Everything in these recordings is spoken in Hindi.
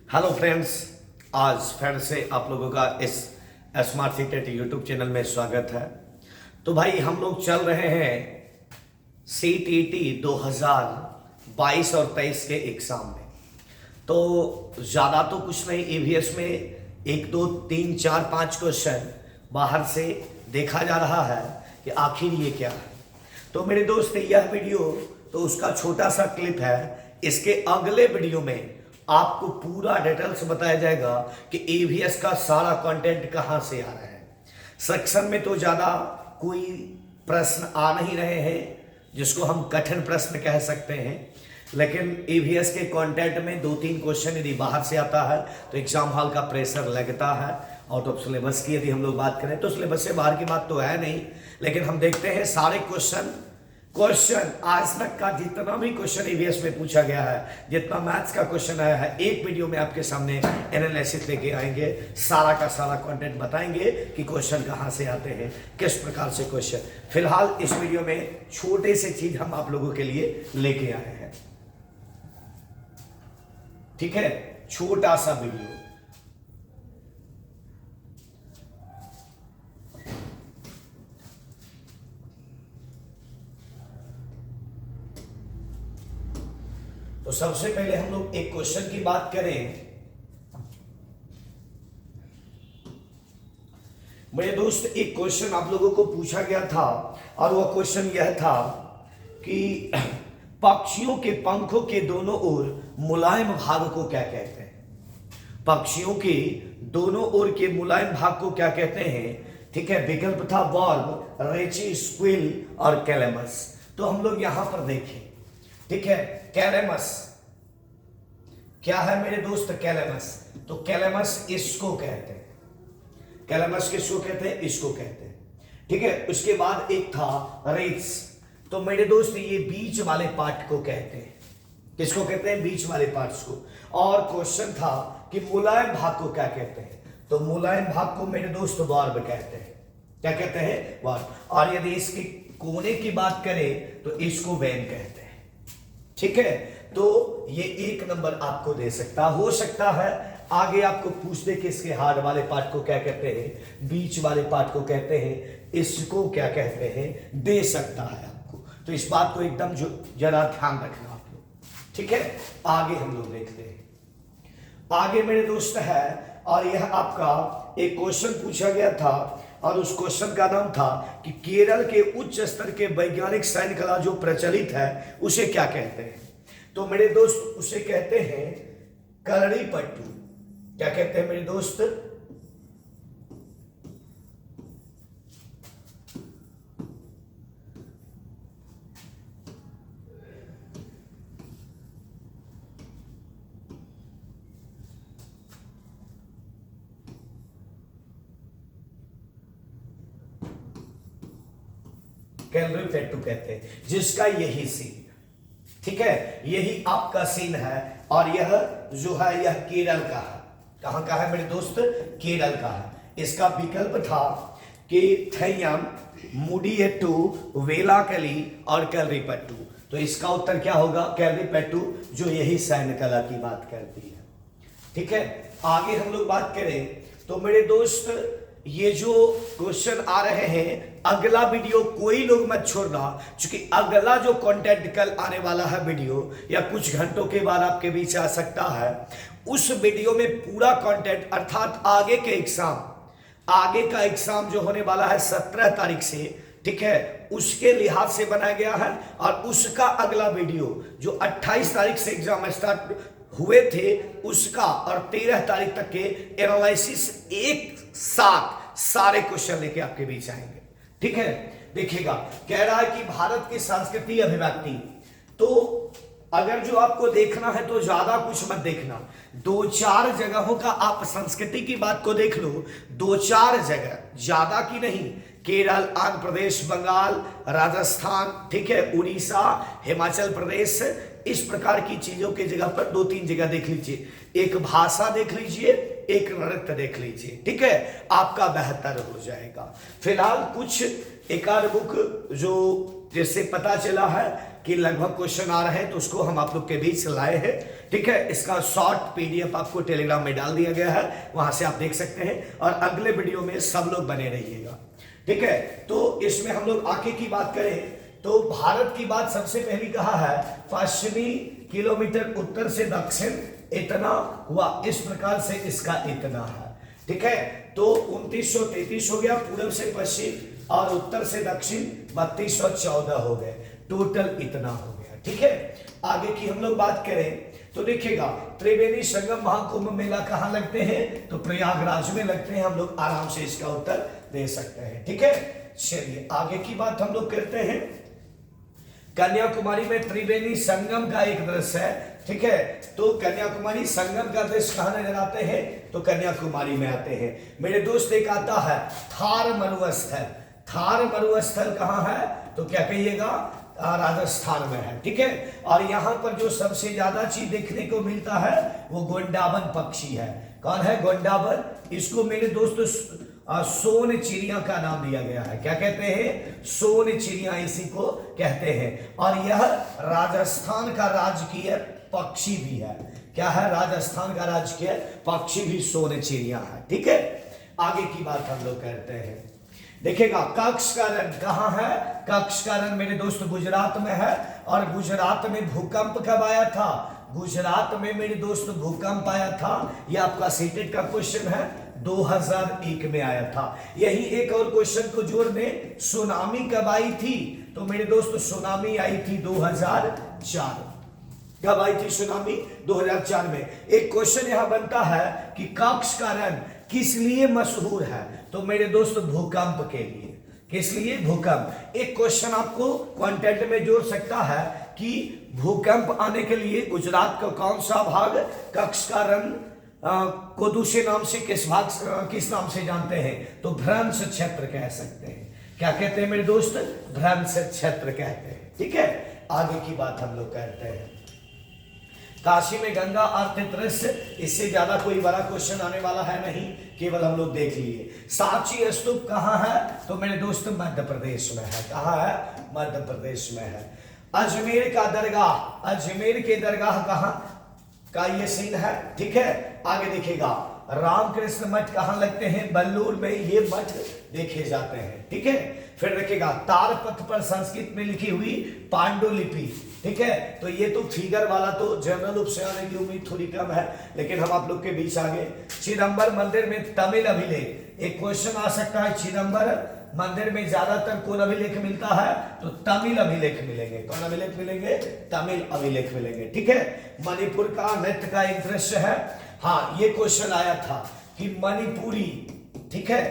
हेलो फ्रेंड्स, आज फिर से आप लोगों का इस स्मार्ट सिटी यूट्यूब चैनल में स्वागत है। तो भाई हम लोग चल रहे हैं CTET 2022 और 23 के एग्ज़ाम में। तो ज़्यादा तो कुछ नहीं, EVS में 1 2 3 4 5 क्वेश्चन बाहर से देखा जा रहा है कि आखिर ये क्या है। तो मेरे दोस्त यह वीडियो तो उसका छोटा सा क्लिप है। इसके अगले वीडियो में आपको पूरा डिटेल्स बताया जाएगा कि EVS का सारा कंटेंट कहां से आ रहा है। सेक्शन में तो ज़्यादा कोई प्रश्न आ नहीं रहे हैं जिसको हम कठिन प्रश्न कह सकते हैं, लेकिन EVS के कंटेंट में 2-3 क्वेश्चन यदि बाहर से आता है तो एग्जाम हॉल का प्रेशर लगता है। आउट ऑफ सिलेबस की यदि हम लोग बात करें तो सिलेबस से बाहर की बात तो है नहीं, लेकिन हम देखते हैं सारे क्वेश्चन आज तक का जितना भी क्वेश्चन EVS में पूछा गया है, जितना मैथ्स का क्वेश्चन आया है, एक वीडियो में आपके सामने एनालिसिस लेके आएंगे। सारा का सारा कंटेंट बताएंगे कि क्वेश्चन कहां से आते हैं, किस प्रकार से क्वेश्चन। फिलहाल इस वीडियो में छोटे से चीज हम आप लोगों के लिए लेके आए हैं, ठीक है, छोटा सा वीडियो। तो सबसे पहले हम लोग एक क्वेश्चन की बात करें। मेरे दोस्त, एक क्वेश्चन आप लोगों को पूछा गया था और वह क्वेश्चन यह था कि पक्षियों के पंखों के दोनों ओर मुलायम भाग को क्या कहते हैं। पक्षियों के दोनों ओर के मुलायम भाग को क्या कहते हैं, ठीक है। विकल्प था वर्ब, रेची, स्क्विल और कैलेमस। तो हम लोग यहां पर देखें, ठीक है। कैलेमस क्या है मेरे दोस्त? कैलेमस, तो कैलेमस इसको कहते हैं। कैलेमस किसको कहते हैं? इसको कहते हैं, ठीक है। उसके बाद एक था रेट्स, तो मेरे दोस्त ये बीच वाले पार्ट को कहते हैं। किसको कहते हैं? बीच वाले पार्ट्स को। और क्वेश्चन था कि मुलायम भाग को क्या कहते हैं, तो मुलायम भाग को मेरे दोस्त वर्ब कहते हैं। क्या कहते हैं? वर्ब। और यदि इसके कोने की बात करें तो इसको वेन कहते हैं, ठीक है। तो ये 1 नंबर आपको दे सकता हो सकता है। आगे आपको पूछ दे कि इसके हार्ड वाले पार्ट को क्या कहते हैं, बीच वाले पार्ट को कहते हैं, इसको क्या कहते हैं, दे सकता है आपको। तो इस बात को एकदम जरा ध्यान रखना आप लोग, ठीक है। आगे हम लोग देखते हैं। आगे मेरे दोस्त है, और यह आपका एक क्वेश्चन पूछा गया था और उस क्वेश्चन का नाम था कि केरल के उच्च स्तर के वैज्ञानिक सैन्य कला जो प्रचलित है उसे क्या कहते हैं। तो मेरे दोस्त उसे कहते हैं कलरीपट्टू। क्या कहते हैं मेरे दोस्त? कलरीपट्टू कहते हैं, जिसका यही सीन, ठीक है, यही आपका सीन है। और यह जो है यह केरल का है। कहां का है मेरे दोस्त? केरल का है। इसका विकल्प था कि थैयम, मुडियट्टू, वेलाकली और कलरीपट्टू। तो इसका उत्तर क्या होगा? कलरीपट्टू, जो यही सैन्य कला की बात करती है, ठीक है। आगे हम लोग बात करें तो मेरे दोस्त ये जो क्वेश्चन आ रहे हैं, अगला वीडियो कोई लोग मत छोड़ना, क्योंकि अगला जो कंटेंट कल आने वाला है वीडियो या कुछ घंटों के बाद आपके बीच आ सकता है, उस वीडियो में पूरा कंटेंट अर्थात आगे का एग्जाम जो होने वाला है 17 तारीख से, ठीक है, उसके लिहाज से बनाया गया है। और उसका अगला वीडियो जो 28 तारीख से एग्जाम स्टार्ट हुए थे उसका और 13 तारीख तक के एनालिसिस एक साथ सारे क्वेश्चन लेके आपके बीच आएंगे, ठीक है। देखिएगा, कह रहा है कि भारत की सांस्कृतिक अभिव्यक्ति। तो अगर जो आपको देखना है तो ज्यादा कुछ मत देखना, 2-4 जगहों का आप संस्कृति की बात को देख लो। 2-4 जगह, ज्यादा की नहीं। केरल, आंध्र प्रदेश, बंगाल, राजस्थान, ठीक है, उड़ीसा, हिमाचल प्रदेश, इस प्रकार की चीजों की जगह पर 2-3 जगह देख लीजिए। एक भाषा देख लीजिए, एक नृत्य देख लीजिए, ठीक है, आपका बेहतर हो जाएगा। फिलहाल कुछ एक आध बुक जो जिससे पता चला है कि लगभग क्वेश्चन आ रहे हैं, तो उसको हम आप लोग के बीच लाए हैं, ठीक है। इसका शॉर्ट पीडीएफ आपको टेलीग्राम में डाल दिया गया है, वहां से आप देख सकते हैं। और अगले वीडियो में सब लोग बने रहिएगा, ठीक है। तो इसमें हम लोग आगे की बात करें तो भारत की बात सबसे पहली कहा है, पश्चिमी किलोमीटर उत्तर से दक्षिण इतना हुआ, इस प्रकार से इसका इतना है, ठीक है। तो 2933 हो गया, पूर्व से पश्चिम और उत्तर से दक्षिण 3214 हो गए, टोटल इतना हो गया, ठीक है। आगे की हम लोग बात करें तो देखिएगा, त्रिवेणी संगम महाकुंभ मेला कहां लगते हैं, तो प्रयागराज में लगते हैं। हम लोग आराम से इसका उत्तर दे सकते हैं, ठीक है। चलिए आगे की बात हम लोग करते हैं। कन्याकुमारी में त्रिवेणी संगम का एक दृश्य है, ठीक है। तो कन्याकुमारी संगम का दृश्य कहां नजर आते हैं, तो कन्याकुमारी में आते हैं। मेरे दोस्त एक आता है थार मरुस्थल, थार मरुस्थल कहां है, तो क्या कहिएगा, राजस्थान में है, ठीक है। और यहां पर जो सबसे ज्यादा चीज देखने को मिलता है वो गोंडावन पक्षी है। कौन है गोंडावन, इसको मेरे दोस्त सोन चिड़िया का नाम दिया गया है। क्या कहते हैं, सोन चिड़िया इसी को कहते हैं। और यह राजस्थान का राजकीय पक्षी भी है। क्या है, राजस्थान का राजकीय पक्षी भी सोन चिड़िया है, ठीक है। आगे की बात हम लोग करते हैं। देखिएगा कक्ष का रण कहां है, कक्ष का रण मेरे दोस्त गुजरात में है। और गुजरात में भूकंप कब आया था, गुजरात में मेरे दोस्त भूकंप आया था, यह आपका सीटेट का क्वेश्चन है, 2001 में आया था। यही एक और क्वेश्चन को जोड़ दें, सुनामी कब आई थी, तो मेरे दोस्त सुनामी आई थी 2004। कब आई थी सुनामी, 2004 में। एक क्वेश्चन यहां बनता है कि कक्ष का रण किस लिए मशहूर है, तो मेरे दोस्त भूकंप के लिए। किस लिए, भूकंप। एक क्वेश्चन आपको कंटेंट में जोड़ सकता है कि भूकंप आने के लिए गुजरात का कौन सा भाग कक्ष का रण को दूसरे नाम से किस नाम से जानते हैं, तो भ्रंश क्षेत्र कह सकते हैं। क्या कहते हैं मेरे दोस्त, भ्रंश क्षेत्र कहते हैं, ठीक है। आगे की बात हम लोग करते हैं। काशी में गंगा आरती दृश्य, इससे ज्यादा कोई बड़ा क्वेश्चन आने वाला है नहीं, केवल हम लोग देख लिए। सांची स्तूप कहां है, तो मेरे दोस्त मध्य प्रदेश में है। कहां है, मध्य प्रदेश में है। अजमेर का दरगाह, अजमेर के दरगाह कहां का ये सीन है, ठीक है। आगे देखिएगा, रामकृष्ण मठ कहां लगते हैं, बल्लूर में ये मठ देखे जाते हैं, ठीक है। फिर देखिएगा, तारपत्र पर संस्कृत में लिखी हुई पांडुलिपि, ठीक है। तो ये तो फिगर वाला तो जनरल रूप से आने की उम्मीद थोड़ी कम है, लेकिन हम आप लोग के बीच आगे। चिदंबर मंदिर में तमिल अभिलेख, एक क्वेश्चन आ सकता है, चिदंबर मंदिर में ज्यादातर कौन अभिलेख मिलता है, तो तमिल अभिलेख मिलेंगे। कौन अभिलेख मिलेंगे, तमिल अभिलेख मिलेंगे, ठीक है। मणिपुर का नृत्य का एक दृश्य है, हाँ ये क्वेश्चन आया था कि मणिपुरी, ठीक है,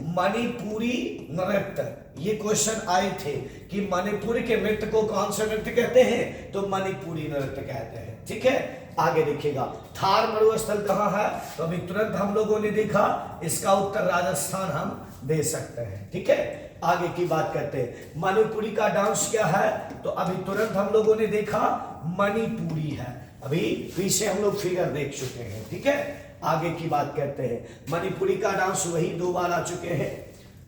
मणिपुरी नृत्य, ये क्वेश्चन आए थे कि मणिपुर के नृत्य को कौन सा नृत्य कहते हैं, तो मणिपुरी नृत्य कहते हैं, ठीक है। आगे देखिएगा, थार मरुस्थल कहां है, तो अभी तुरंत हम लोगों ने देखा, इसका उत्तर राजस्थान हम दे सकते हैं, ठीक है। आगे की बात करते हैं, मणिपुरी का डांस क्या है, तो अभी तुरंत हम लोगों ने देखा मणिपुरी है, अभी पीछे हम लोग फिगर देख चुके हैं, ठीक है। आगे की बात करते हैं, मणिपुरी का डांस वही 2 बार आ चुके हैं,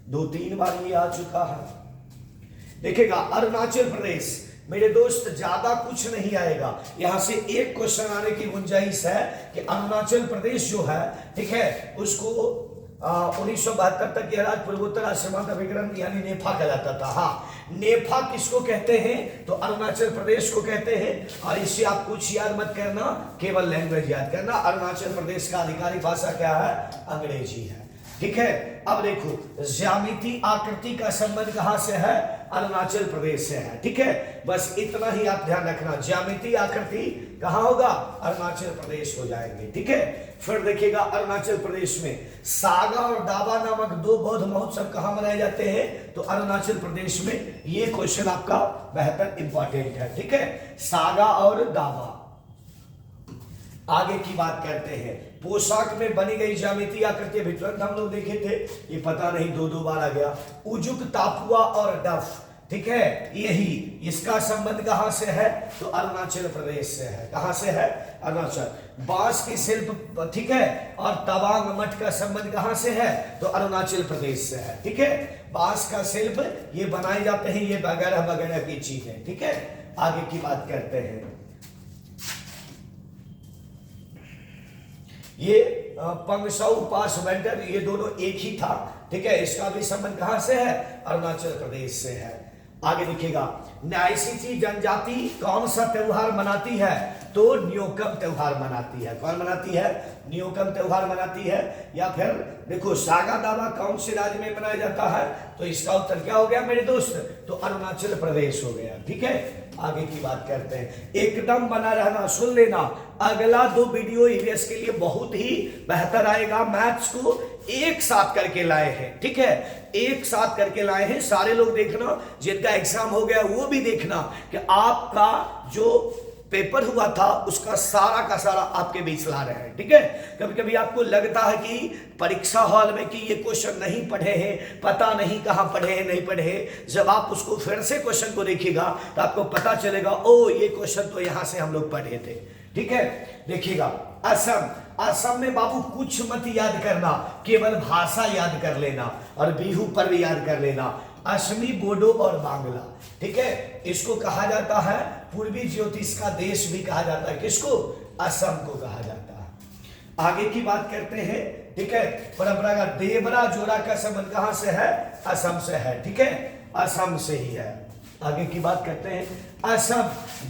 2-3 बार ये आ चुका है। देखिएगा, अरुणाचल प्रदेश मेरे दोस्त ज्यादा कुछ नहीं आएगा, यहां से एक क्वेश्चन आने की गुंजाइश है कि अरुणाचल प्रदेश जो है, ठीक है, उसको 1972 तक यह राज्य पूर्वोत्तर आश्रमांत अभिकरण यानी नेफा कहलाता था। हाँ, नेफा किसको कहते हैं, तो अरुणाचल प्रदेश को कहते हैं। और इससे आप कुछ याद मत करना, केवल लैंग्वेज याद करना। अरुणाचल प्रदेश का आधिकारिक भाषा क्या है, अंग्रेजी है, ठीक है। अब देखो, ज्यामिति आकृति का संबंध कहां से है, अरुणाचल प्रदेश से है, ठीक है। बस इतना ही आप ध्यान रखना, ज्यामिति आकृति कहां होगा, अरुणाचल प्रदेश हो जाएंगे, ठीक है। फिर देखिएगा, अरुणाचल प्रदेश में सागा और दावा नामक 2 बौद्ध महोत्सव कहां मनाए जाते हैं, तो अरुणाचल प्रदेश में। ये क्वेश्चन आपका बेहतर इंपॉर्टेंट है, ठीक है, सागा और दावा। आगे की बात करते हैं, पोशाक में बनी गई ज्यामिति आकृति भी तुरंत हम लोग देखे थे, ये पता नहीं 2 बार आ गया। उजुक, तापुआ और डफ, ठीक है, यही इसका संबंध कहां से है? तो अरुणाचल प्रदेश से है। कहां से है? अरुणाचल। बांस की शिल्प, ठीक है, और तवांग मठ का संबंध कहां से है? तो अरुणाचल प्रदेश से है। ठीक है, बांस का शिल्प ये बनाए जाते हैं, ये वगैरह वगैरह की चीजें। ठीक है, आगे की बात करते हैं। ये पंगसाउ पास वेंटर, ये दोनों एक ही था। ठीक है, इसका भी संबंध कहां से है? अरुणाचल प्रदेश से है। आगे देखिएगा, न्यायसीची जनजाति कौन सा त्योहार मनाती है? तो न्योकम त्योहार मनाती है। कौन मनाती है? न्योकम त्योहार मनाती है। या फिर देखो, सागा दावा कौन से राज्य में मनाया जाता है? तो इसका उत्तर क्या हो गया मेरे दोस्त? तो अरुणाचल प्रदेश हो गया। ठीक है, आगे की बात करते हैं। एकदम बना रहना, सुन लेना, अगला 2 वीडियो ईवीएस के लिए बहुत ही बेहतर आएगा। मैथ्स को एक साथ करके लाए हैं। ठीक है, एक साथ करके लाए हैं। सारे लोग देखना, जिनका एग्जाम हो गया वो भी देखना कि आपका जो पेपर हुआ था उसका सारा का सारा आपके बीच ला रहे हैं। ठीक है, कभी कभी आपको लगता है कि परीक्षा हॉल में कि ये क्वेश्चन नहीं पढ़े हैं, पता नहीं कहां पढ़े हैं, नहीं पढ़े हैं। जब आप उसको फिर से क्वेश्चन को देखिएगा तो आपको पता चलेगा, ओ ये क्वेश्चन तो यहां से हम लोग पढ़े थे। ठीक है, देखिएगा, असम। असम में बाबू कुछ मत याद करना, केवल भाषा याद कर लेना और बिहू पर भी याद कर लेना। असमी, बोडो और बांग्ला। ठीक है, इसको कहा जाता है पूर्वी ज्योतिष का देश भी कहा जाता है। किसको? असम को कहा जाता है। आगे की बात करते हैं। ठीक है, परंपरागत देवरा जोड़ा का संबंध कहां से है? असम से है। ठीक है, असम से ही है। आगे की बात करते हैं। असम,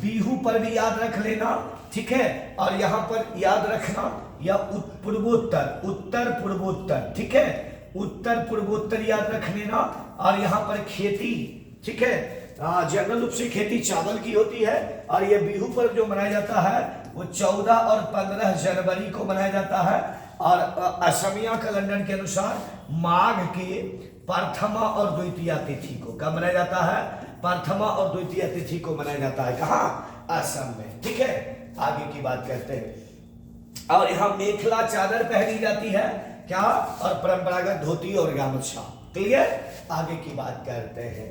बिहू पर भी याद रख लेना। ठीक है, और यहां पर याद रखना या पूर्वोत्तर, उत्तर पूर्वोत्तर। ठीक है, उत्तर पूर्वोत्तर याद रख लेना। और यहां पर खेती, ठीक है, जनरल रूप से खेती चावल की होती है। और ये बिहू पर जो मनाया जाता है वो 14 और 15 जनवरी को मनाया जाता है। और असमिया कैलेंडर के अनुसार माघ के प्रथमा और द्वितीया तिथि को कब मनाया जाता है? प्रथमा और द्वितीय तिथि को मनाया जाता है। कहां? असम में। ठीक है, आगे की बात करते हैं। और यहां मेखला चादर पहनी जाती है, क्या? और परंपरागत धोती और गामछा। क्लियर? आगे की बात करते हैं।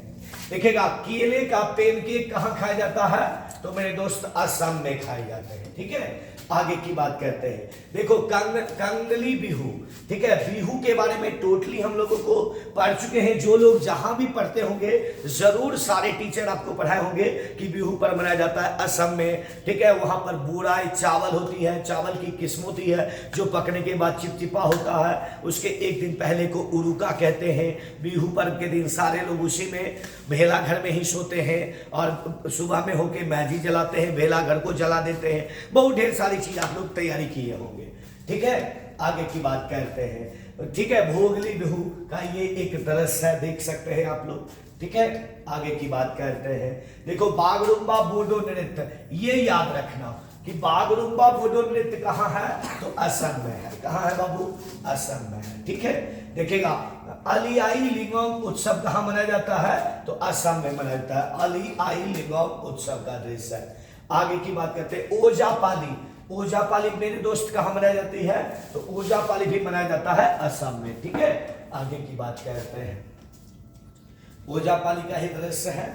देखिएगा, केले का पेनकेक कहां खाया जाता है? तो मेरे दोस्त असम में खाए जाते हैं। ठीक है, आगे की बात करते हैं। देखो, कंगली बिहू। ठीक है, बिहू के बारे में टोटली हम लोगों को पढ़ चुके हैं। जो लोग जहां भी पढ़ते होंगे जरूर सारे टीचर आपको पढ़ाए होंगे कि बिहू पर मनाया जाता है असम में। ठीक है, वहां पर बुराई चावल होती है, चावल की किस्म होती है जो पकने के बाद चिपचिपा होता है। उसके एक दिन पहले को उरुका कहते हैं। बिहू पर्व के दिन सारे लोग उसी में भेला घर में ही सोते हैं और सुबह में होके मैजी जलाते हैं, भेला घर को जला देते हैं। बहुत ढेर सारी चीज आप लोग तैयारी किए होंगे। ठीक है, आगे की बात करते हैं। ठीक है, भोगली बिहू का ये एक दृश्य है, देख सकते हैं आप लोग। ठीक है, आगे की बात करते हैं। देखो, बागरुम्बा बोडो नृत्य, ये याद रखना कि बागरुम्बा बोडो नृत्य कहां है? तो असम में है। कहां है बाबू? असम में है। ठीक है, देखिएगा, अलियाई लिंगोंग उत्सव कहां मनाया जाता है? तो असम में मनाया जाता है। अलियाई लिंगोंग उत्सव का दृश्य है। आगे की बात करते हैं। ओजापाली, ओजापाली मेरे दोस्त कहां मनाई जाती है? तो ओजापाली भी मनाया जाता है असम में। ठीक है, आगे की बात करते हैं। ओजापाली का ही दृश्य है।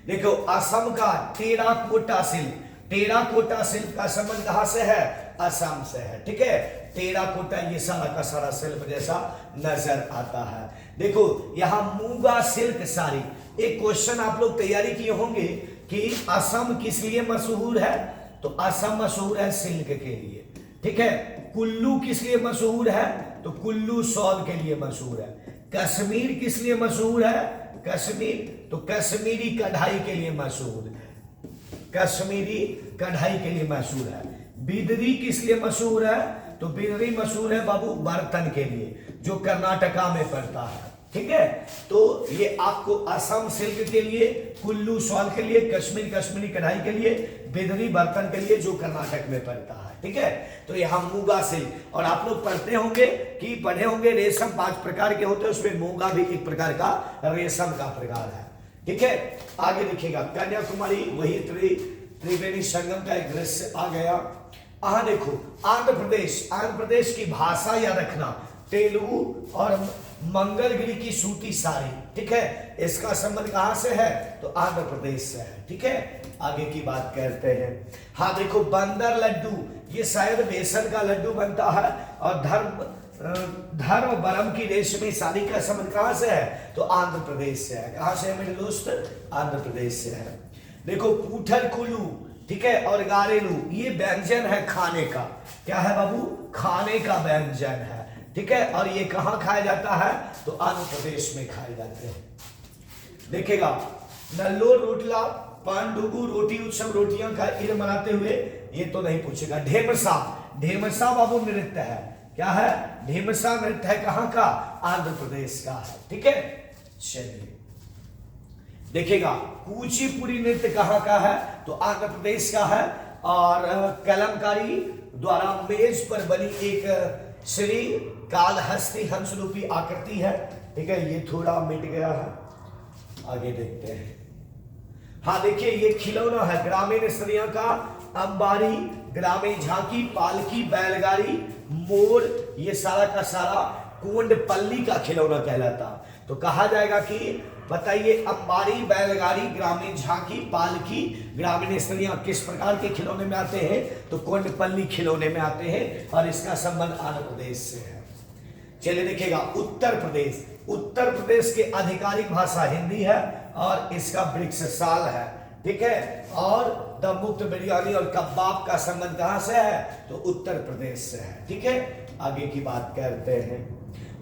देखो, असम का टेराकोटा शिल्प, टेराकोटा शिल्प का संबंध कहां से है? असम से है। ठीक है, टेराकोटा ये सारा का सारा शिल्प जैसा नजर आता है। देखो, यहां मूंगा सिल्क साड़ी। एक क्वेश्चन आप लोग तैयारी किए होंगे कि असम किस लिए मशहूर है? तो असम मशहूर है सिल्क के लिए। ठीक है, कुल्लू किस लिए मशहूर है? तो कुल्लू शॉल के लिए मशहूर है। कश्मीर किस लिए मशहूर है? कश्मीर तो कश्मीरी कढ़ाई के लिए मशहूर है। कश्मीरी कढ़ाई के लिए मशहूर है। बिदरी किस लिए मशहूर है? तो बिदरी मशहूर है बाबू बर्तन के लिए, जो कर्नाटका में पड़ता है। ठीक है, तो ये आपको असम सिल्क के लिए, कुल्लू शॉल के लिए, कश्मीर कश्मीरी कढ़ाई के लिए, बिदरी बर्तन के लिए जो कर्नाटक में पड़ता है। ठीक है, तो यहाँ मूंगा सिल्क। और आप लोग पढ़ते होंगे कि पढ़े होंगे रेशम 5 प्रकार के होते हैं, उसमें मूंगा भी एक प्रकार का रेशम का प्रकार है। ठीक है, आगे देखिएगा, कन्याकुमारी वही त्रिवेणी संगम का एक दृश्य आ गया। देखो, आंध्र प्रदेश, आंध्र प्रदेश की भाषा याद रखना, तेलुगु और मंगलगिरी की सूती साड़ी, ठीक है, इसका संबंध कहां से है? तो आंध्र प्रदेश से है, ठीक है। आगे की बात करते हैं। हाँ देखो, बंदर लड्डू, ये शायद बेसन का लड्डू बनता है। और धर्म बरम की रेशमी साड़ी का संबंध कहां से है? तो आंध्र प्रदेश से है। कहां से है मेरे दोस्त? आंध्र प्रदेश से है। देखो, पूठल कुल्लू, ठीक है, और गारेलू, ये व्यंजन है खाने का। क्या है बाबू? खाने का व्यंजन है, ठीक है। और ये कहां खाया जाता है? तो आंध्र प्रदेश में खाए जाते हैं। देखिएगा, नल्लो रोटला, पांडुगु रोटी उत्सव, रोटियां का ईद मनाते हुए, ये तो नहीं पूछेगा। ढेमसा, ढेमसा बाबू नृत्य है। क्या है? ढेमसा नृत्य है कहां का? आंध्र प्रदेश का है, ठीक है। चलिए देखिएगा, कुचिपुड़ी नृत्य कहां का है? तो आंध्र प्रदेश का है। और कलमकारी द्वारा मेज पर बनी एक श्री कालहस्ती हंस रूपी आकृति है, ठीक है। ये थोड़ा मिट गया है, आगे देखते हैं। हाँ देखिए, ये खिलौना है ग्रामीण स्त्रियों का। अंबारी, ग्रामीण झांकी, पालकी, बैलगाड़ी, मोर, ये सारा का सारा कोंडपल्ली का खिलौना कहलाता। तो कहा जाएगा कि बताइए, अंबारी, बैलगाड़ी, ग्रामीण झांकी, पालकी, ग्रामीण स्त्रियां किस प्रकार के खिलौने में आते हैं? तो कोंडपल्ली खिलौने में आते हैं। और इसका संबंध आंध्र प्रदेश से है। चलिए देखिएगा, उत्तर प्रदेश, उत्तर प्रदेश की आधिकारिक भाषा हिंदी है। और इसका वृक्ष साल है, ठीक है। और द मुक्त बिरयानी और कबाब का संबंध कहां से है? तो उत्तर प्रदेश से है, ठीक है। आगे की बात करते हैं।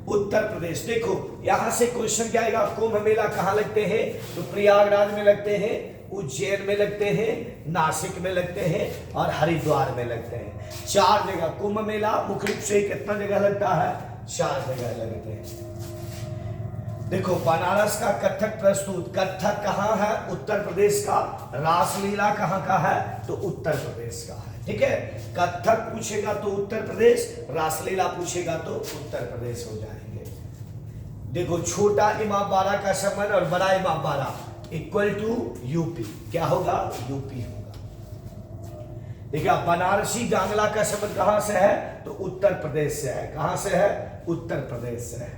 उत्तर प्रदेश, देखो यहां से क्वेश्चन क्या आएगा? कुंभ मेला कहां लगते हैं? तो प्रयागराज में लगते हैं, उज्जैन में लगते हैं, नासिक में लगते हैं और हरिद्वार में लगते हैं। 4 जगह कुंभ मेला मुख्य रूप से कितना जगह लगता है? 4 जगह लगते हैं। देखो, बनारस का कथक प्रस्तुत, कथक कहां है? उत्तर प्रदेश का। रासलीला कहां का है? तो उत्तर प्रदेश का है, ठीक है। कथक पूछेगा तो उत्तर प्रदेश, रासलीला पूछेगा तो उत्तर प्रदेश हो जाएंगे। देखो, छोटा इमामबाड़ा का संबंध और बड़ा इमामबाड़ा इक्वल टू यूपी, क्या होगा? यूपी होगा। देखिए, बनारसी जांगला का संबंध कहां से है? तो उत्तर प्रदेश से है। कहां से है? उत्तर प्रदेश से है।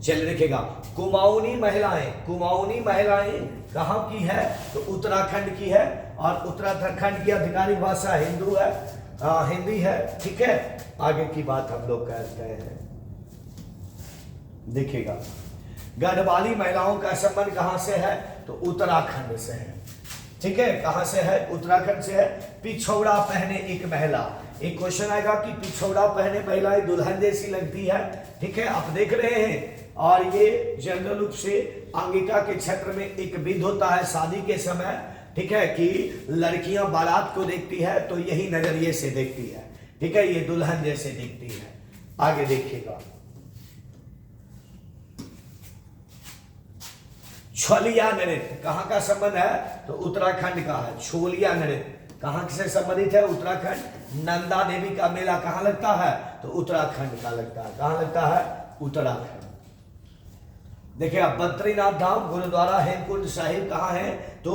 चलिए देखिएगा, कुमाऊनी महिलाएं, कुमाऊनी महिलाएं कहां की है? तो उत्तराखंड की है। और उत्तराखंड की आधिकारिक भाषा हिंदू है, हिंदी है, ठीक है। आगे की बात हम लोग करते हैं। देखिएगा, गढ़वाली महिलाओं का संबंध कहां से है? तो उत्तराखंड से है, ठीक है। कहां से है? उत्तराखंड से है। पिछौड़ा पहने एक महिला, एक क्वेश्चन आएगा कि पिछौड़ा पहने महिलाएं दुल्हन जैसी लगती है, ठीक है, आप देख रहे हैं। और ये जनरल रूप से अंगिका के क्षेत्र में एक विध होता है शादी के समय, ठीक है, कि लड़कियां बारात को देखती है तो यही नजरिए से देखती है, ठीक है, ये दुल्हन जैसे दिखती है। आगे देखिएगा, छोलिया नृत्य कहां का संबंध है? तो उत्तराखंड का है। छोलिया नृत्य कहां से संबंधित है? उत्तराखंड। नंदा देवी का मेला कहां लगता है? तो उत्तराखंड का लगता है। कहां लगता है? उत्तराखंड। देखिए, आप बद्रीनाथ धाम गुरुद्वारा हेमकुंड साहिब कहां है? तो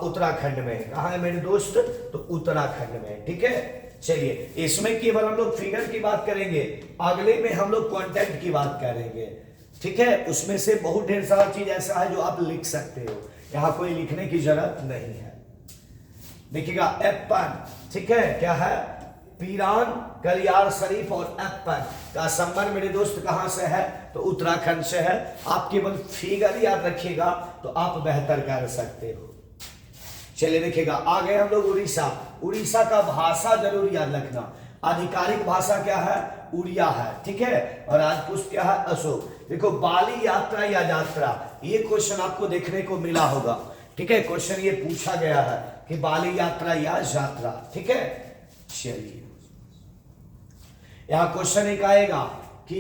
उत्तराखंड में। कहां है मेरे दोस्त? तो उत्तराखंड में, ठीक है। चलिए, इसमें केवल हम लोग फिगर की बात करेंगे, अगले में हम लोग कॉन्टेक्ट की बात करेंगे, ठीक है। उसमें से बहुत ढेर सारा चीज ऐसा है जो आप लिख सकते हो, यहां कोई लिखने की जरूरत नहीं है। देखिएगा, एप्पन, ठीक है, क्या है? पीरान, कलियार शरीफ और एप्पन का संबंध मेरे दोस्त कहां से है? तो उत्तराखंड से है। आप केवल फिगर याद रखिएगा तो आप बेहतर कर सकते हो। चलिए देखिएगा, आ गए हम लोग उड़ीसा। उड़ीसा का भाषा जरूर याद रखना। आधिकारिक भाषा क्या है? उड़िया है, ठीक है। और राजपुष्प क्या है? अशोक। देखो, बाली यात्रा या यात्रा, ये क्वेश्चन आपको देखने को मिला होगा, ठीक है। क्वेश्चन ये पूछा गया है कि बाली यात्रा या यात्रा, ठीक है। चलिए, यहां क्वेश्चन एक आएगा कि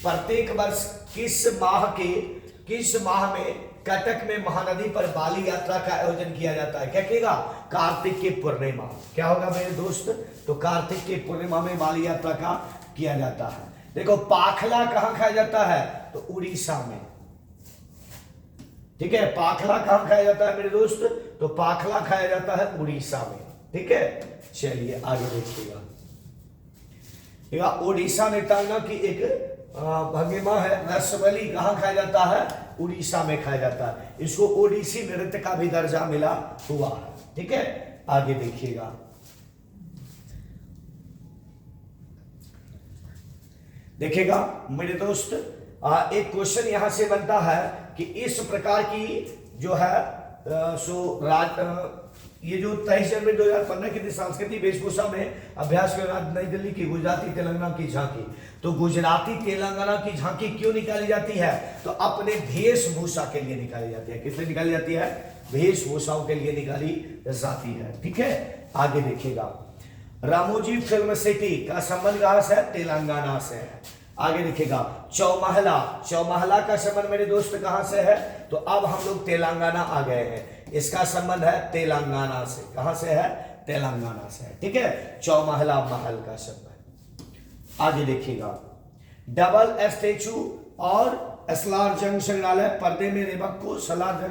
प्रत्येक वर्ष किस माह में कटक में महानदी पर बाली यात्रा का आयोजन किया जाता है? क्या कहेगा? कार्तिक की पूर्णिमा। क्या होगा मेरे दोस्त? तो कार्तिक की पूर्णिमा में बाली यात्रा का किया जाता है। देखो, पाखला कहां खाया जाता है? तो उड़ीसा में, ठीक है। पाखला कहां खाया जाता है मेरे दोस्त? तो पाखला खाया जाता है उड़ीसा में, ठीक है। चलिए आगे देखिएगा, ओडिशा नृत्यांगना की एक भंगिमा है, रसबली कहाँ खाया जाता है? उड़ीसा में खाया जाता है। इसको ओडिसी नृत्य का भी दर्जा मिला हुआ है। ठीक है, आगे देखिएगा। देखिएगा मेरे दोस्त, एक क्वेश्चन यहां से बनता है कि इस प्रकार की जो है ये जो 23 जनवरी 2015 की सांस्कृतिक वेशभूषा में अभ्यास के बाद नई दिल्ली की गुजराती तेलंगाना की झांकी, तो गुजराती तेलंगाना की झांकी क्यों निकाली जाती है? तो अपने वेशभूषा के लिए निकाली जाती है। किस लिए निकाली जाती है? वेशभूषाओं के लिए निकाली जाती है। ठीक है, आगे देखिएगा। रामोजी फिल्म सिटी का संबंध कहां से है? तेलंगाना से है। आगे देखिएगा। चौमहला, चौमहला का संबंध मेरे दोस्त कहां से है? तो अब हम लोग तेलंगाना आ गए हैं। इसका संबंध है तेलंगाना से। कहां से है? तेलंगाना से है। ठीक है, चौमहला महल का संबंध। आगे देखिएगा। डबल स्टैचू और सलार जंग संग्रहालय, पर्दे में रेबक को सलार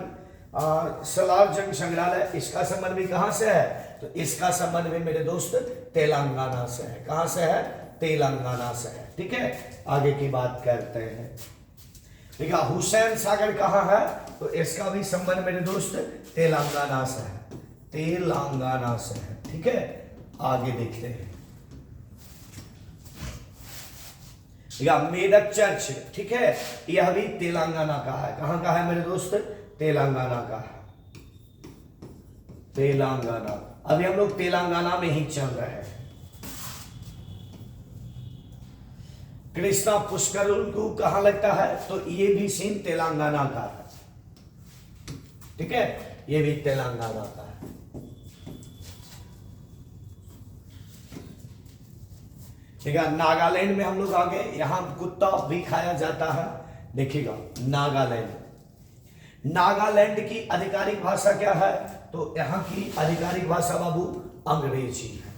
जंग संग्रहालय, इसका संबंध भी कहां से है? तो इसका संबंध भी मेरे दोस्त तेलंगाना से है। कहां से है? तेलंगाना से है। ठीक है, आगे की बात करते हैं। ठीक है, हुसैन सागर कहां है? तो इसका भी संबंध मेरे दोस्त तेलंगाना से है। तेलंगाना से है। ठीक है, आगे देखते हैं। मेदक चर्च, ठीक है, यह भी तेलंगाना का है। कहां का है मेरे दोस्त? तेलंगाना का है। तेलंगाना, अभी हम लोग तेलंगाना में ही चल रहे हैं। कृष्णा पुष्कर को कहां लगता है? तो ये भी सीन तेलंगाना का है। ठीक है, ये भी तेलंगाना का है। ठीक है, नागालैंड में हम लोग आ गए। यहां कुत्ता भी खाया जाता है। देखिएगा, नागालैंड, नागालैंड की आधिकारिक भाषा क्या है? तो यहां की आधिकारिक भाषा बाबू अंग्रेजी है।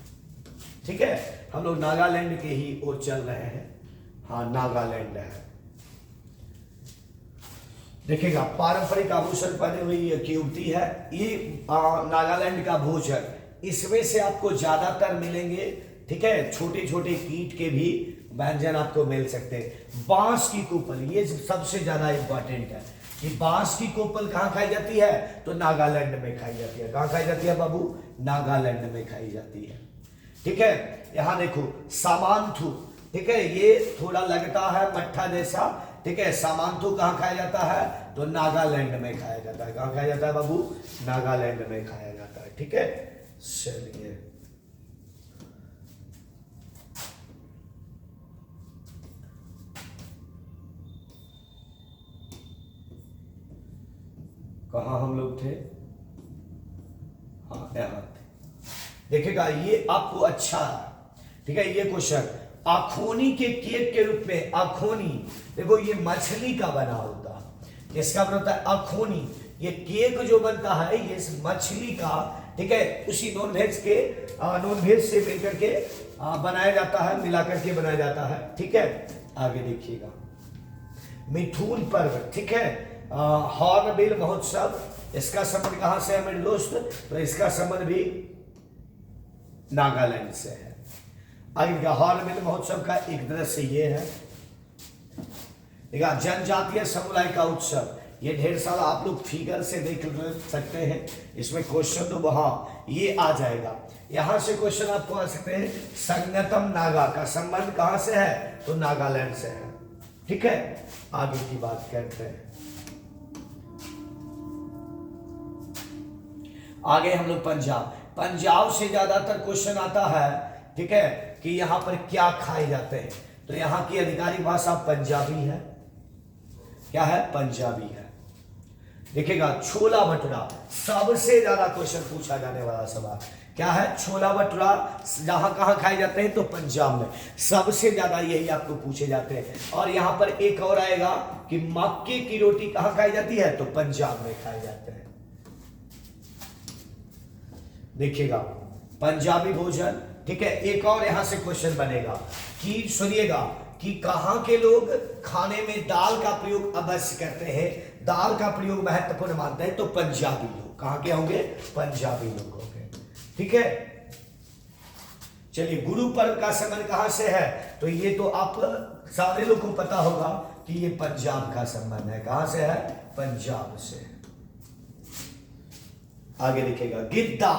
ठीक है, हम लोग नागालैंड के ही ओर चल रहे हैं। हाँ, नागालैंड है। देखिएगा, पारंपरिक आभूषण पहने हुई एक युवती है। ये नागालैंड का भोजन, इसमें से आपको ज्यादातर मिलेंगे। ठीक है, छोटे छोटे कीट के भी व्यंजन आपको मिल सकते हैं। बांस की कोपल, ये सबसे ज्यादा इंपॉर्टेंट है कि बांस की कोपल कहां खाई जाती है? तो नागालैंड में खाई जाती है। कहां खाई जाती है बाबू? नागालैंड में खाई जाती है। ठीक है, यहां देखो सामांथु, ठीक है, ये थोड़ा लगता है मट्ठा जैसा। ठीक है, सामांथु कहां खाया जाता है? तो नागालैंड में खाया जाता है। कहां खाया जाता है बाबू? नागालैंड में खाया जाता है। ठीक है, चलिए कहां हम लोग थे? हाँ, यहां थे। देखिएगा, ये आपको अच्छा है। ठीक है, ये क्वेश्चन आखोनी के केक के रूप में, आखोनी देखो ये मछली का बना होता है। इसका बनता है आखोनी। ये केक जो बनता है ये मछली का, ठीक है, उसी नॉन वेज से मिलकर के बनाया जाता है, मिलाकर के बनाया जाता है। ठीक है, आगे देखिएगा। मिथुन पर्व, ठीक है, हॉर्नबिल महोत्सव, इसका संबंध कहां से है मेरे दोस्त? तो इसका संबंध भी नागालैंड से है। आगे का हॉर्नबिल महोत्सव का एक दृश्य ये है। देखा, जनजातीय समुदाय का उत्सव, ये ढेर सारा आप लोग फिगर से देख सकते हैं। इसमें क्वेश्चन तो वहां ये आ जाएगा। यहां से क्वेश्चन आपको आ सकते हैं। संगतम नागा का संबंध कहां से है? तो नागालैंड से है। ठीक है, आगे की बात करते हैं। आगे हम लोग पंजाब, पंजाब से ज्यादातर क्वेश्चन आता है। ठीक है, कि यहां पर क्या खाए जाते हैं? तो यहां की आधिकारिक भाषा पंजाबी है। क्या है? पंजाबी है। देखिएगा, छोला भटूरा, सबसे ज्यादा क्वेश्चन पूछा जाने वाला सवाल क्या है? छोला भटूरा जहां कहां खाए जाते हैं? तो पंजाब में सबसे ज्यादा यही आपको पूछे जाते हैं। और यहां पर एक और आएगा कि मक्के की रोटी कहां खाई जाती है? तो पंजाब में खाए जाते हैं। देखिएगा, पंजाबी भोजन। ठीक है, एक और यहां से क्वेश्चन बनेगा कि सुनिएगा कि कहां के लोग खाने में दाल का प्रयोग अवश्य करते हैं, दाल का प्रयोग महत्वपूर्ण मानते हैं? तो पंजाबी लोग। कहां के होंगे? पंजाबी लोग होंगे। ठीक है, चलिए, गुरु पर्व का संबंध कहां से है? तो ये तो आप सारे लोग को पता होगा कि ये पंजाब का संबंध है। कहां से है? पंजाब से। आगे लिखेगा गिद्दा,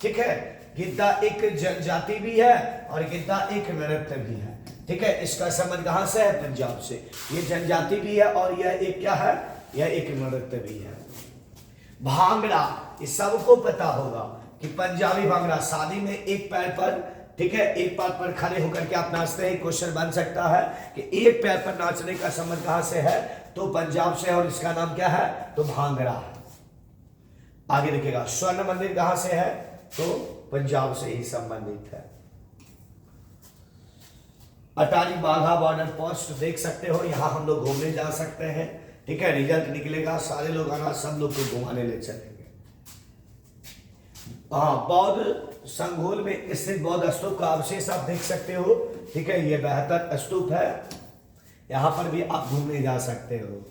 ठीक है। गिद्दा एक जनजाति भी है और गिद्दा एक नृत्य भी है, ठीक है। इसका संबंध कहां से है? पंजाब से। ये जनजाति भी है और यह एक क्या है? यह एक नृत्य भी है। भांगड़ा, इस सबको पता होगा कि पंजाबी भांगड़ा, शादी में एक पैर पर, ठीक है, एक पैर पर खड़े होकर के आप नाचते हैं। क्वेश्चन बन सकता है कि एक पैर पर नाचने का संबंध कहां से है? तो पंजाब से, और इसका नाम क्या है? तो भांगड़ा है। आगे देखिएगा स्वर्ण मंदिर कहां से है? तो पंजाब से ही संबंधित है। अटारी बाघा बॉर्डर पोस्ट देख सकते हो, यहां हम लोग घूमने जा सकते हैं, ठीक है। रिजल्ट निकलेगा, सारे लोग आना, सब लोग को घुमाने ले चलेंगे। हाँ, बौद्ध संघोल में स्थित बौद्ध स्तूप का अवशेष आप देख सकते हो, ठीक है। ये बेहतर स्तूप है, यहां पर भी आप घूमने जा सकते हो।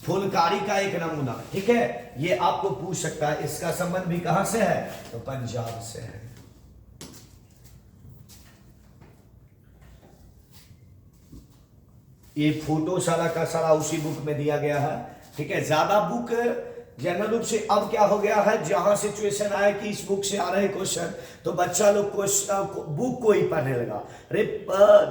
फुलकारी का एक नमूना, ठीक है, ये आपको पूछ सकता है, इसका संबंध भी कहां से है? तो पंजाब से है। ये फोटो सारा का सारा उसी बुक में दिया गया है, ठीक है। ज्यादा बुक जनरल रूप से अब क्या हो गया है, जहां सिचुएशन आया कि इस बुक से आ रहे क्वेश्चन, तो बच्चा लोग बुक को ही पढ़ने लगा। अरे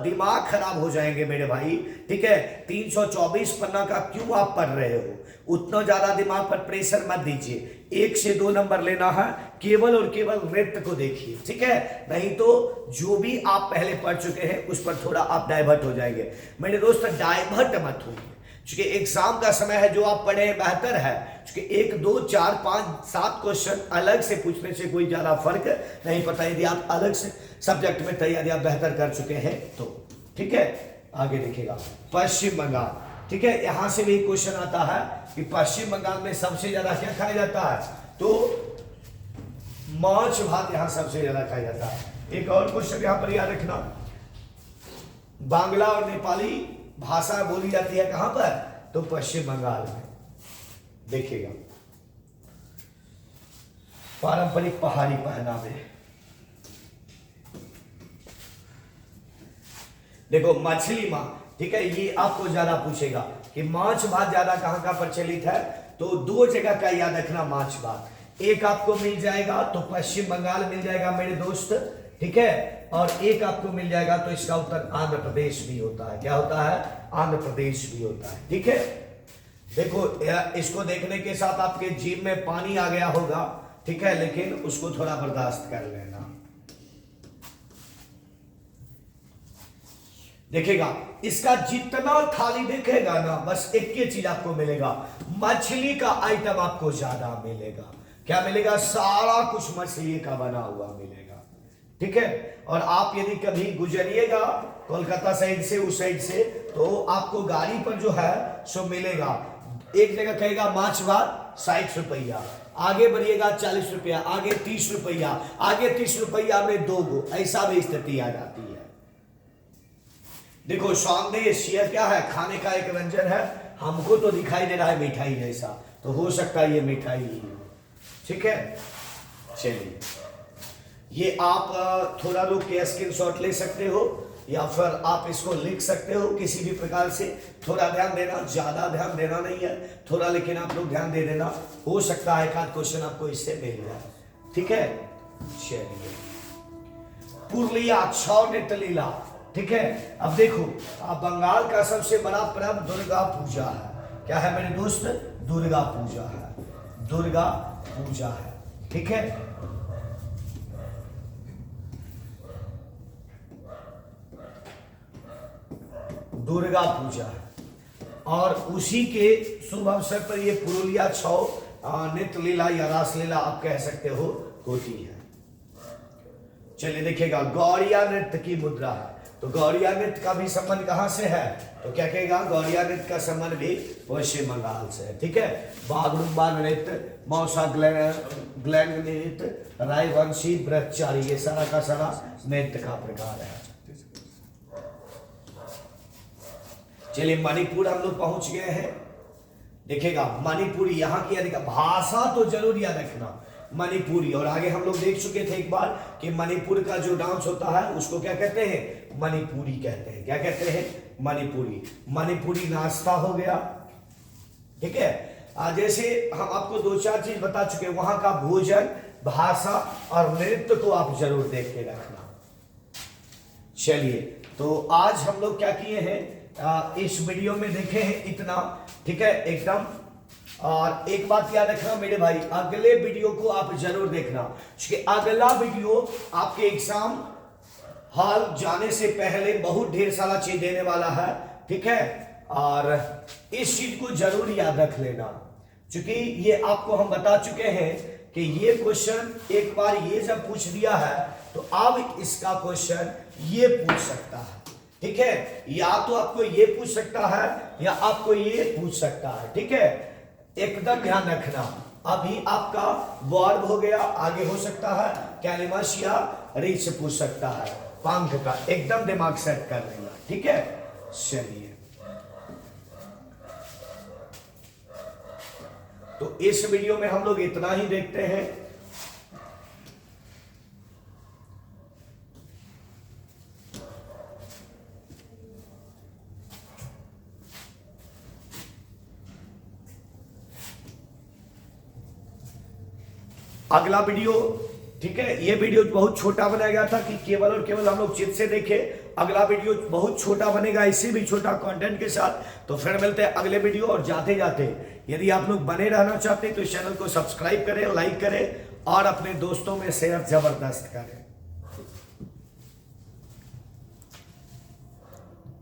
दिमाग खराब हो जाएंगे मेरे भाई, ठीक है। 324 पन्ना का क्यों आप पढ़ रहे हो? उतना ज्यादा दिमाग पर प्रेशर मत दीजिए। 1 से 2 नंबर लेना है, केवल और केवल नृत्य को देखिए, ठीक है। नहीं तो जो भी आप पहले पढ़ चुके हैं उस पर थोड़ा आप डाइवर्ट हो जाएंगे। मेरे दोस्त डाइवर्ट मत होइए, क्योंकि एग्जाम का समय है, जो आप पढ़े बेहतर है। क्योंकि 1, 2, 4, 5, 7 क्वेश्चन अलग से पूछने से कोई ज्यादा फर्क नहीं पड़ता, यदि आप अलग से सब्जेक्ट में तैयारी आप बेहतर कर चुके हैं तो, ठीक है। आगे देखिएगा पश्चिम बंगाल, ठीक है। यहां से भी क्वेश्चन आता है कि पश्चिम बंगाल में सबसे ज्यादा क्या खाया जाता है? तो माछ भात यहां सबसे ज्यादा खाया जाता है। एक और क्वेश्चन यहां पर याद रखना, बांग्ला और नेपाली भाषा बोली जाती है कहां पर? तो पश्चिम बंगाल में। देखिएगा पारंपरिक पहाड़ी पहनावे, देखो मछली मां, ठीक है, ये आपको ज्यादा पूछेगा कि माछ भात ज्यादा कहां का प्रचलित है? तो 2 जगह का याद रखना माछ भात। एक आपको मिल जाएगा तो पश्चिम बंगाल मिल जाएगा मेरे दोस्त, ठीक है, और एक आपको मिल जाएगा तो इसका उत्तर आंध्र प्रदेश भी होता है। क्या होता है? आंध्र प्रदेश भी होता है, ठीक है। देखो इसको देखने के साथ आपके जीभ में पानी आ गया होगा, ठीक है, लेकिन उसको थोड़ा बर्दाश्त कर लेना। देखिएगा इसका जितना थाली देखेगा ना, बस एक ही चीज आपको मिलेगा, मछली का आइटम आपको ज्यादा मिलेगा। क्या मिलेगा? सारा कुछ मछली का बना हुआ मिलेगा, ठीक है। और आप यदि कभी गुजरिएगा कोलकाता साइड से, उस साइड से, तो आपको गाड़ी पर जो है सो मिलेगा। एक जगह कहेगा माछ भात 60 रुपया, आगे बढ़िएगा 40 रुपया, आगे 30 रुपया, आगे 30 रुपया में 2 गो, ऐसा भी स्थिति आ जाती है। देखो संदेश ये क्या है? खाने का एक व्यंजन है, हमको तो दिखाई दे रहा है मिठाई जैसा, तो हो सकता है ये मिठाई ही हो, ठीक है। चलिए ये आप थोड़ा लोग के स्क्रीनशॉट ले सकते हो या फिर आप इसको लिख सकते हो किसी भी प्रकार से। थोड़ा ध्यान देना, ज्यादा ध्यान देना नहीं है थोड़ा, लेकिन आप लोग ध्यान दे देना, हो सकता है एक आध क्वेश्चन आपको इससे मिल जाए, ठीक है। चलिए पुरलिया छौ नृत्य लीला, ठीक है। अब देखो बंगाल का सबसे बड़ा पर्व दुर्गा पूजा है। क्या है मेरे दोस्त? दुर्गा पूजा है, दुर्गा पूजा है, ठीक है। दुर्गा पूजा और उसी के शुभ अवसर पर ये पुरुलिया छौ नृत्य लीला या रास लीला आप कह सकते हो होती है। चलिए देखिएगा गौड़िया नृत्य की मुद्रा है, तो गौड़िया नृत्य का भी संबंध कहां से है? तो क्या कहेगा? गौड़िया नृत्य का संबंध भी पश्चिम बंगाल से है, ठीक है। बागडुम्बा नृत्य, मौसा ग्लैंग नृत्य, रायवंशी, ब्रह्मचारी, ये सारा का सारा नृत्य का प्रकार है। चलिए मणिपुर हम लोग पहुंच गए हैं। देखिएगा मणिपुरी, यहाँ की अधिक भाषा तो जरूर याद रखना मणिपुरी। और आगे हम लोग देख चुके थे एक बार कि मणिपुर का जो डांस होता है उसको क्या कहते हैं, मणिपुरी कहते हैं। क्या कहते हैं, मणिपुरी। मणिपुरी नाश्ता हो गया, ठीक है। जैसे हम आपको 2-4 चीज बता चुके हैं, वहां का भोजन, भाषा और नृत्य को आप जरूर देख के रखना। चलिए, तो आज हम लोग क्या किए हैं, इस वीडियो में देखे हैं इतना, ठीक है एकदम। और एक बात याद रखना मेरे भाई, अगले वीडियो को आप जरूर देखना, क्योंकि अगला वीडियो आपके एग्जाम हॉल जाने से पहले बहुत ढेर सारा चीज देने वाला है, ठीक है। और इस चीज को जरूर याद रख लेना, क्योंकि ये आपको हम बता चुके हैं कि ये क्वेश्चन एक बार ये जब पूछ दिया है तो अब इसका क्वेश्चन ये पूछ सकता है, ठीक है। या तो आपको ये पूछ सकता है या आपको ये पूछ सकता है, ठीक है। एकदम ध्यान रखना, अभी आपका वर्ब हो गया, आगे हो सकता है कैलिमस या रीच से पूछ सकता है, पंख का एकदम दिमाग सेट कर लेना, ठीक है। चलिए, तो इस वीडियो में हम लोग इतना ही देखते हैं। अगला वीडियो, ठीक है, ये वीडियो बहुत छोटा बनाया गया था कि केवल और केवल हम लोग चित्र से देखे। अगला वीडियो बहुत छोटा बनेगा, इससे भी छोटा कंटेंट के साथ। तो फिर मिलते हैं अगले वीडियो। और जाते जाते यदि आप लोग बने रहना चाहते हैं तो चैनल को सब्सक्राइब करें, लाइक करें और अपने दोस्तों में शेयर जबरदस्त करें।